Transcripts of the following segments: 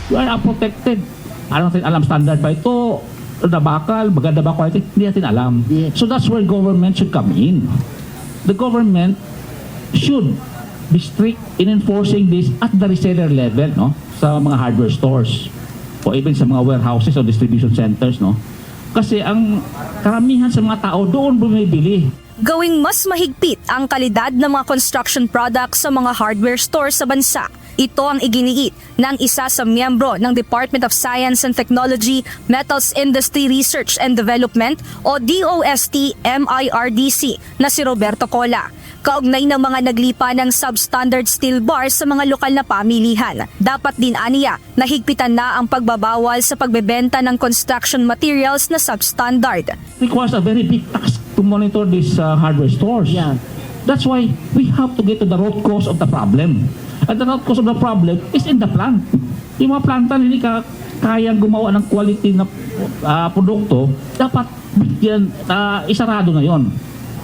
You are protected. Ano natin alam, standard ba ito? Na bakal, maganda ba quality? Hindi natin alam. Yeah. So that's where government should come in. The government should be strict in enforcing this at the reseller level, no? Sa mga hardware stores o even sa mga warehouses o distribution centers, no? Kasi ang karamihan sa mga tao doon bumibili. Gawing mas mahigpit ang kalidad ng mga construction products sa mga hardware stores sa bansa. Ito ang iginiit ng isa sa miyembro ng Department of Science and Technology, Metals Industry Research and Development o DOST-MIRDC na si Roberto Cola. Kaugnay ng mga naglipa ng substandard steel bars sa mga lokal na pamilihan. Dapat din aniya na higpitan na ang pagbabawal sa pagbebenta ng construction materials na substandard. Requires a very big task to monitor these hardware stores. Yeah. That's why we have to get to the root cause of the problem. And the root cause of the problem is in the plant. Yung mga planta hindi kayang gumawa ng quality na produkto, dapat bigyan, isarado na yon.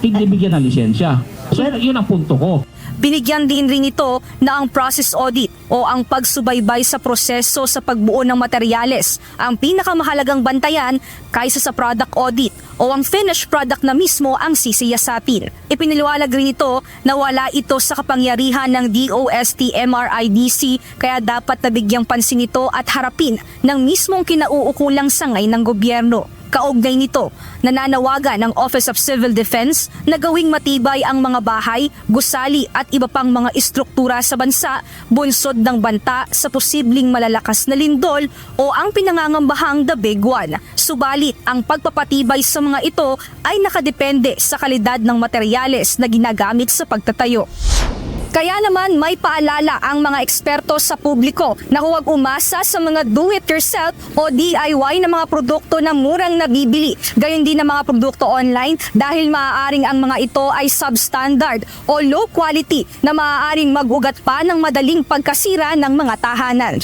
Hindi bigyan ng lisensya. So yun ang punto ko. Binigyan din rin ito na ang process audit o ang pagsubaybay sa proseso sa pagbuo ng materyales ang pinakamahalagang bantayan kaysa sa product audit o ang finished product na mismo ang sisiyasatin. Ipiniliwanag rin ito na wala ito sa kapangyarihan ng DOST-MRIDC kaya dapat nabigyang pansin ito at harapin ng mismong kinauukulang sangay ng gobyerno. Kaugnay nito, nananawagan ng Office of Civil Defense na gawing matibay ang mga bahay, gusali at iba pang mga istruktura sa bansa, bunsod ng banta sa posibleng malalakas na lindol o ang pinangangambahang the big one. Subalit, ang pagpapatibay sa mga ito ay nakadepende sa kalidad ng materyales na ginagamit sa pagtatayo. Kaya naman may paalala ang mga eksperto sa publiko na huwag umasa sa mga do-it-yourself o DIY na mga produkto na murang nabibili. Gayon din ang mga produkto online dahil maaaring ang mga ito ay substandard o low quality na maaaring mag-ugat pa ng madaling pagkasira ng mga tahanan.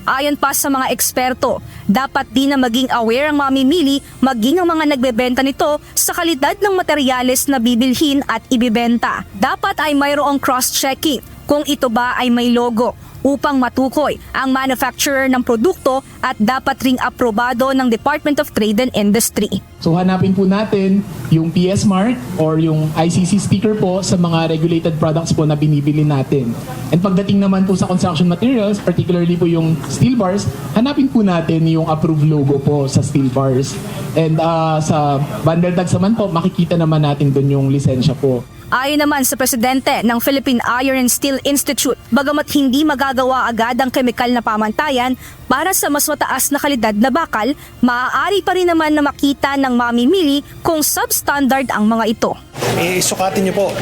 Ayon pa sa mga eksperto, dapat din na maging aware ang mamimili maging ang mga nagbebenta nito sa kalidad ng materyales na bibilhin at ibibenta. Dapat ay mayroong cross-checking kung ito ba ay may logo upang matukoy ang manufacturer ng produkto at dapat ring aprobado ng Department of Trade and Industry. So hanapin po natin yung PS mark or yung ICC sticker po sa mga regulated products po na binibili natin. And pagdating naman po sa construction materials, particularly po yung steel bars, hanapin po natin yung approved logo po sa steel bars. And sa bundle tags naman po, makikita naman natin doon yung lisensya po. Ayon naman sa presidente ng Philippine Iron and Steel Institute, bagamat hindi magagawa agad ang kemikal na pamantayan para sa mas mataas na kalidad na bakal, maaari pa rin naman na makita ng mamimili kung substandard ang mga ito. Sukatin nyo po,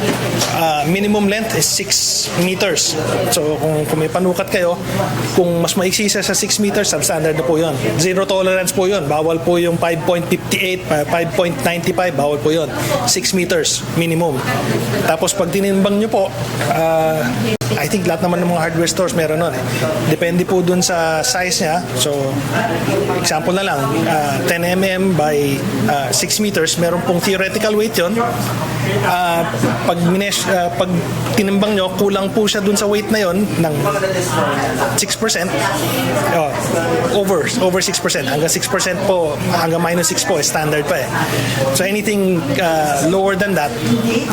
minimum length is 6 meters. So kung may panukat kayo, kung mas maiksi sa 6 meters, substandard na po yun. Zero tolerance po yun. Bawal po yung 5.58, 5.95, bawal po yun. 6 meters minimum. Tapos pag tinimbang nyo po, I think lahat naman ng mga hardware stores meron nun. Depende po dun sa size niya. So, example na lang, 10 mm by 6 meters, meron pong theoretical weight yun. Pag tinimbang nyo, kulang po siya dun sa weight na yon ng 6%. Over 6%. Hanggang 6% po, hanggang minus 6 po, standard pa eh. So, anything lower than that,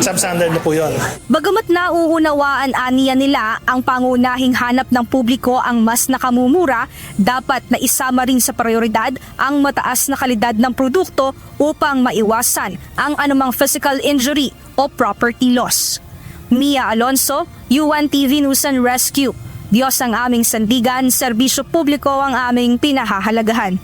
substandard na po yun. Bagamat nauunawaan aniya nila ang pangunahing hanap ng publiko ang mas nakamumura, dapat na isama rin sa prioridad ang mataas na kalidad ng produkto upang maiwasan ang anumang physical injury o property loss. Mia Alonso, UNTV News and Rescue. Diyos ang aming sandigan, serbisyo publiko ang aming pinahahalagahan.